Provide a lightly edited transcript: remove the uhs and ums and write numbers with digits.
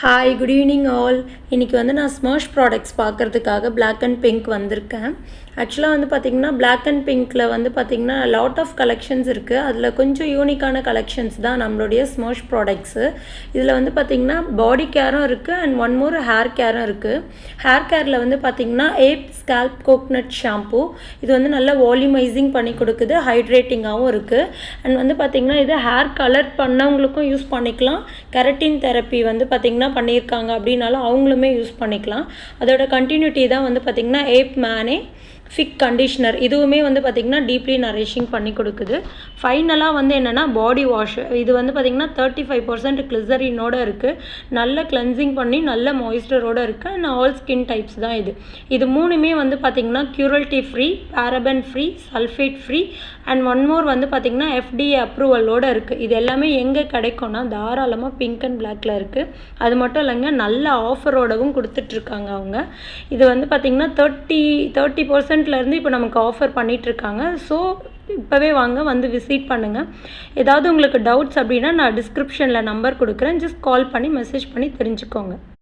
Hi good evening all. இன்றைக்கி வந்து நான் ஸ்மர்ஷ் ப்ராடக்ட்ஸ் பார்க்குறதுக்காக பிளாக் அண்ட் பிங்க் வந்திருக்கேன். ஆக்சுவலாக வந்து பார்த்திங்கன்னா பிளாக் அண்ட் பிங்க்கில் வந்து பார்த்திங்கன்னா லாட் ஆஃப் கலெக்ஷன்ஸ் இருக்குது. அதில் கொஞ்சம் யூனிக்கான கலெக்ஷன்ஸ் தான் நம்மளுடைய ஸ்மர்ஷ் ப்ராடக்ட்ஸு. இதில் வந்து பார்த்திங்கன்னா பாடி கேரும் இருக்குது அண்ட் ஒன் மோர் ஹேர் கேரும் இருக்குது. ஹேர் கேரில் வந்து பார்த்திங்கன்னா ஏப் ஸ்கேல்ப் கோக்னட் ஷாம்பூ. இது வந்து நல்லா வால்யூமைசிங் பண்ணி கொடுக்குது, ஹைட்ரேட்டிங்காகவும் இருக்குது. அண்ட் வந்து பார்த்திங்கன்னா இது ஹேர் கலர் பண்ணவங்களுக்கும் யூஸ் பண்ணிக்கலாம். கெரட்டின் தெரப்பி வந்து பார்த்திங்கன்னா பண்ணியிருக்காங்க அப்படின்னாலும் அவங்களுமே யூஸ் பண்ணிக்கலாம். அதோட கண்டினியூட்டி தான் வந்து பார்த்திங்கன்னா ஏப் மேனே ஃபிக் கண்டிஷ்னர். இதுவுமே வந்து பார்த்திங்கன்னா டீப்லி நரிஷிங் பண்ணி கொடுக்குது. ஃபைனலாக வந்து என்னென்னா பாடி வாஷ். இது வந்து பார்த்திங்கன்னா 35% கிளிசரினோடு இருக்குது. நல்ல கிளென்சிங் பண்ணி நல்ல மாய்ஸ்சரோடு இருக்குது. அண்ட் ஆல் ஸ்கின் டைப்ஸ் தான் இது மூணுமே வந்து பார்த்திங்கன்னா cruelty free, paraben free, sulphate free and one more வந்து பார்த்திங்கன்னா FDA அப்ரூவலோடு இருக்குது. இது எல்லாமே எங்கே கிடைக்கும்னா தாராளமாக பிங்க் அண்ட் பிளாக்ல இருக்குது. அது மட்டும் இல்லைங்க, நல்ல ஆஃபரோடவும் கொடுத்துட்ருக்காங்க அவங்க. இது வந்து பார்த்திங்கன்னா 30%லேருந்து இப்போ நமக்கு ஆஃபர் பண்ணிகிட்ருக்காங்க. ஸோ இப்போவே வாங்க, வந்து விசிட் பண்ணுங்கள். ஏதாவது உங்களுக்கு டவுட்ஸ் அப்படின்னா நான் டிஸ்கிரிப்ஷனில் நம்பர் கொடுக்குறேன். ஜஸ்ட் கால் பண்ணி மெசேஜ் பண்ணி தெரிஞ்சுக்கோங்க.